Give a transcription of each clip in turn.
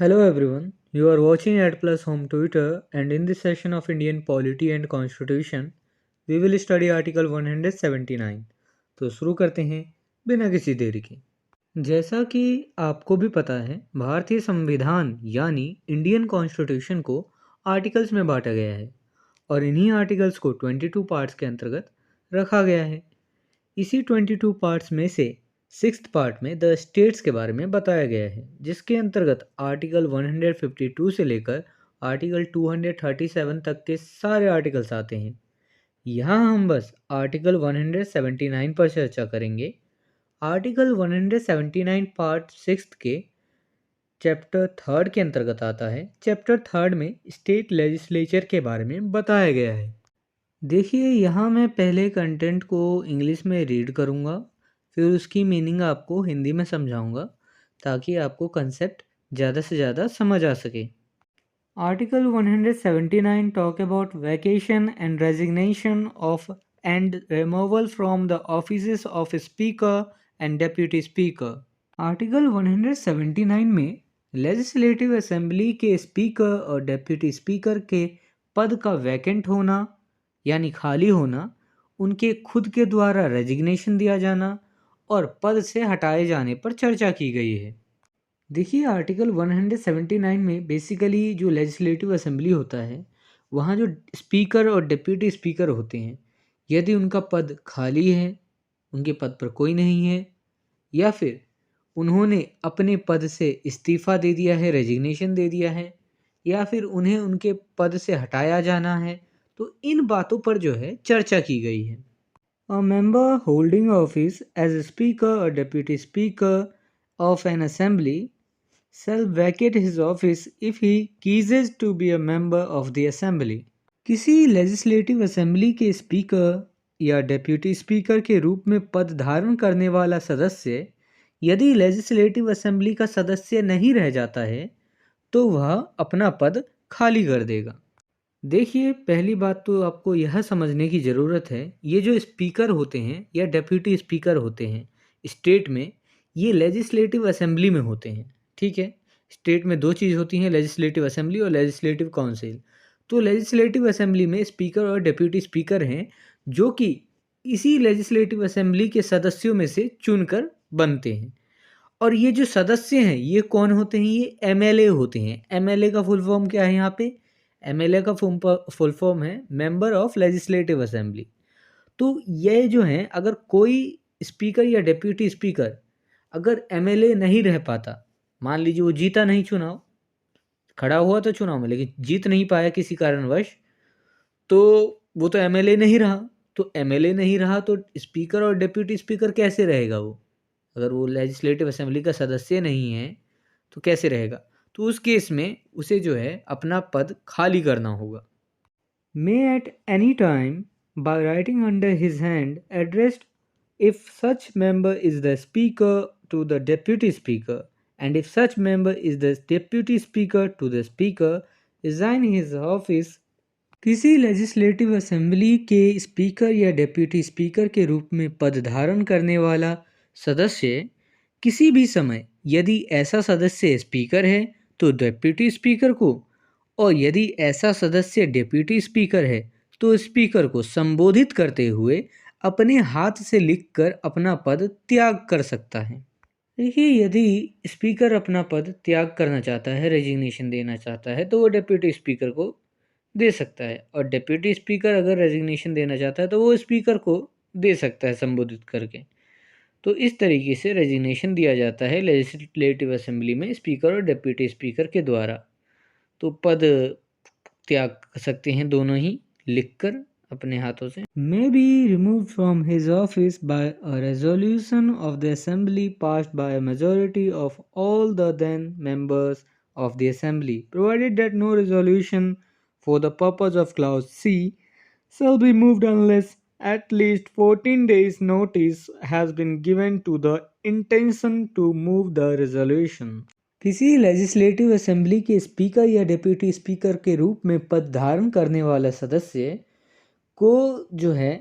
Hello everyone, you are watching at Plus Home Twitter, and in this session of Indian Polity and Constitution, we will study Article 179. तो शुरू करते हैं बिना किसी देरी के। जैसा कि आपको भी पता है, भारतीय संविधान यानी इंडियन कॉन्स्टिट्यूशन को आर्टिकल्स में बांटा गया है और इन्हीं आर्टिकल्स को 22 पार्ट्स के अंतर्गत रखा गया है। इसी 22 पार्ट्स में से सिक्स्थ पार्ट में द स्टेट्स के बारे में बताया गया है, जिसके अंतर्गत आर्टिकल 152 से लेकर आर्टिकल 237 तक के सारे आर्टिकल्स आते हैं। यहाँ हम बस आर्टिकल 179 पर चर्चा करेंगे। आर्टिकल 179 पार्ट सिक्स्थ के चैप्टर थर्ड के अंतर्गत आता है। चैप्टर थर्ड में स्टेट लेजिस्लेचर के बारे में बताया गया है। देखिए, यहाँ मैं पहले कंटेंट को इंग्लिश में रीड करूँगा, फिर उसकी मीनिंग आपको हिंदी में समझाऊँगा ताकि आपको कंसेप्ट ज़्यादा से ज़्यादा समझ आ सके। Article 179 talk about vacation and resignation of and removal from the offices of speaker and deputy speaker. Article 179 में लेजिस्लेटिव असेंबली के स्पीकर और डेप्यूटी स्पीकर के पद का वैकेंट होना यानी खाली होना, उनके खुद के द्वारा रेजिग्नेशन दिया जाना और पद से हटाए जाने पर चर्चा की गई है। देखिए, आर्टिकल 179 में बेसिकली जो लेजिस्लेटिव असेंबली होता है, वहाँ जो स्पीकर और डिप्यूटी स्पीकर होते हैं, यदि उनका पद खाली है, उनके पद पर कोई नहीं है, या फिर उन्होंने अपने पद से इस्तीफ़ा दे दिया है, रेजिग्नेशन दे दिया है, या फिर उन्हें उनके पद से हटाया जाना है, तो इन बातों पर जो है चर्चा की गई है। A member holding office as a speaker or deputy speaker of an assembly shall vacate his office if he ceases to be a member of the assembly. किसी लेजिस्लेटिव असेंबली के स्पीकर या डेप्यूटी स्पीकर के रूप में पद धारण करने वाला सदस्य यदि लेजिस्लेटिव असेंबली का सदस्य नहीं रह जाता है तो वह अपना पद खाली कर देगा। देखिए, पहली बात तो आपको यह समझने की ज़रूरत है, ये जो स्पीकर होते हैं या डेप्यूटी स्पीकर होते हैं स्टेट में, ये लेजिस्लेटिव असेंबली में होते हैं। ठीक है, स्टेट में दो चीज़ होती हैं, लेजिस्लेटिव असेंबली और लेजिस्लेटिव काउंसिल। तो लेजिस्लेटिव असेंबली में स्पीकर और डेप्यूटी स्पीकर हैं जो कि इसी लेजिस्लेटिव असेंबली के सदस्यों में से चुनकर बनते हैं। और ये जो सदस्य हैं ये कौन होते हैं? ये एमएलए होते हैं। एमएलए का फुल फॉर्म क्या है यहाँ पे? एमएलए का फुल फॉर्म है मेंबर ऑफ लेजिस्लेटिव असेंबली। तो ये जो हैं, अगर कोई स्पीकर या डेप्यूटी स्पीकर अगर एमएलए नहीं रह पाता, मान लीजिए वो जीता नहीं चुनाव, खड़ा हुआ तो चुनाव में लेकिन जीत नहीं पाया किसी कारणवश, तो वो तो एमएलए नहीं रहा। तो एमएलए नहीं रहा तो स्पीकर और डेप्यूटी स्पीकर कैसे रहेगा वो? अगर वो लेजिस्लेटिव असेंबली का सदस्य नहीं है तो कैसे रहेगा? तो उस केस में उसे जो है अपना पद खाली करना होगा। May at any time by writing under his hand addressed if such member is the speaker to the deputy speaker and if such member is the deputy speaker to the speaker resign his office. किसी legislative assembly के speaker या deputy speaker के रूप में पद धारण करने वाला सदस्य किसी भी समय यदि ऐसा सदस्य स्पीकर है तो डेप्यूटी स्पीकर को, और यदि ऐसा सदस्य डेप्यूटी स्पीकर है तो स्पीकर को संबोधित करते हुए अपने हाथ से लिखकर अपना पद त्याग कर सकता है। देखिए, यदि स्पीकर अपना पद त्याग करना चाहता है, रेजिग्नेशन देना चाहता है, तो वो डेप्यूटी स्पीकर को दे सकता है, और डेप्यूटी स्पीकर अगर रेजिग्नेशन देना चाहता है तो वो स्पीकर को दे सकता है संबोधित करके। तो इस तरीके से रेजिग्नेशन दिया जाता है लेजिस्लेटिव असेंबली में स्पीकर और डेप्यूटी स्पीकर के द्वारा। तो पद त्याग कर सकते हैं दोनों ही लिखकर अपने हाथों से। May be remove from his office by a resolution of the assembly passed by a majority of all the then members of the assembly, provided that no resolution for the purpose of clause C shall be moved unless at least 14 days notice has been given to the intention to move the resolution. किसी legislative assembly के speaker या deputy speaker के रूप में पद धारण करने वाला सदस्य को जो है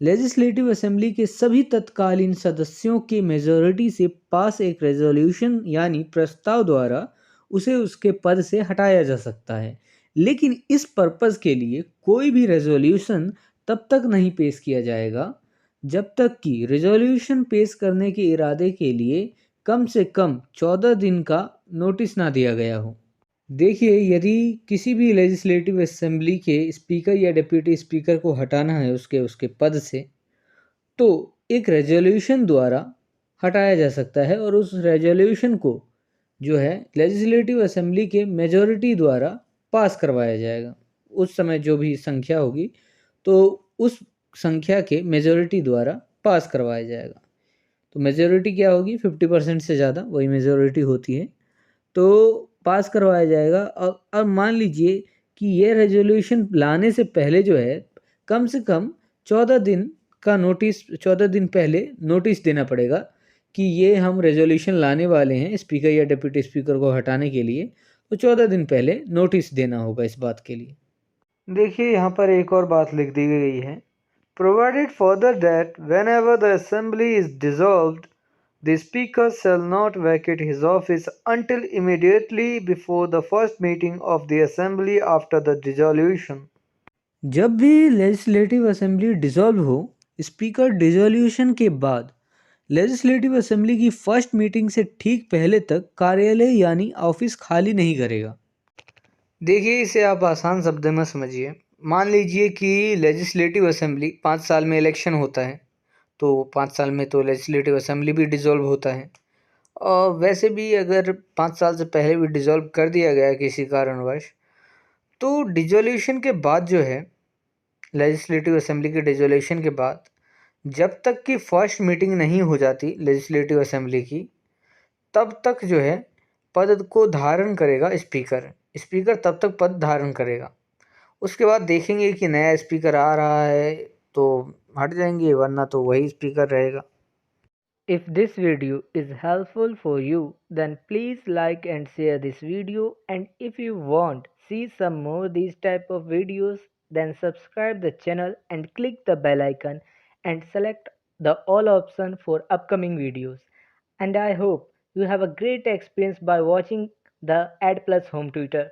लेजिस्लेटिव असेंबली के सभी तत्कालीन सदस्यों के मेजॉरिटी से पास एक रेजोल्यूशन यानी प्रस्ताव द्वारा उसे उसके पद से हटाया जा सकता है। लेकिन इस पर्पज़ के लिए कोई भी रेज़ोल्यूशन तब तक नहीं पेश किया जाएगा जब तक कि रेज़ोल्यूशन पेश करने के इरादे के लिए कम से कम 14 दिन का नोटिस ना दिया गया हो। देखिए, यदि किसी भी लेजिस्लेटिव असेंबली के स्पीकर या डिप्टी स्पीकर को हटाना है उसके उसके पद से, तो एक रेज़ोल्यूशन द्वारा हटाया जा सकता है और उस रेज़ोल्यूशन को जो है लेजिस्लेटिव असेंबली के मेजॉरिटी द्वारा पास करवाया जाएगा। उस समय जो भी संख्या होगी, तो उस संख्या के मेजॉरिटी द्वारा पास करवाया जाएगा। तो मेजॉरिटी क्या होगी? 50% से ज़्यादा, वही मेजॉरिटी होती है। तो पास करवाया जाएगा। अब मान लीजिए कि ये रेज़ोल्यूशन लाने से पहले जो है कम से कम 14 दिन का नोटिस, 14 दिन पहले नोटिस देना पड़ेगा कि ये हम रेज़ोल्यूशन लाने वाले हैं स्पीकर या डिप्टी स्पीकर को हटाने के लिए। तो 14 दिन पहले नोटिस देना होगा इस बात के लिए। देखिए, यहाँ पर एक और बात लिख दी गई है, provided further that whenever the assembly is dissolved the Speaker shall not vacate his office until immediately before the first meeting of the Assembly after the dissolution. जब भी लेजिस्लेटिव असेंबली डिसॉल्व हो, स्पीकर डिसॉल्यूशन के बाद legislative assembly की first meeting से ठीक पहले तक कार्यालय यानी ऑफिस खाली नहीं करेगा। देखिए, इसे आप आसान शब्द में समझिए। मान लीजिए कि लेजिस्लेटिव असेंबली 5 साल में इलेक्शन होता है, तो 5 साल में तो लेजिस्लेटिव असेंबली भी डिसॉल्व होता है। और वैसे भी अगर 5 साल से पहले भी डिसॉल्व कर दिया गया किसी कारणवश, तो डिसॉल्यूशन के बाद जो है, लेजिस्लेटिव असेंबली के डिसॉल्यूशन के बाद जब तक कि फर्स्ट मीटिंग नहीं हो जाती लेजिस्लेटिव असेंबली की, तब तक जो है पद को धारण करेगा स्पीकर। स्पीकर तब तक पद धारण करेगा। उसके बाद देखेंगे कि नया स्पीकर आ रहा है तो हट जाएंगे, वरना तो वही स्पीकर रहेगा। If this video is helpful for you, then please like and share this video, and if you want see some more these type of videos, then subscribe the channel and click the bell icon and select the all option for upcoming videos. And I hope you have a great experience by watching the Ad Plus Home Tutor.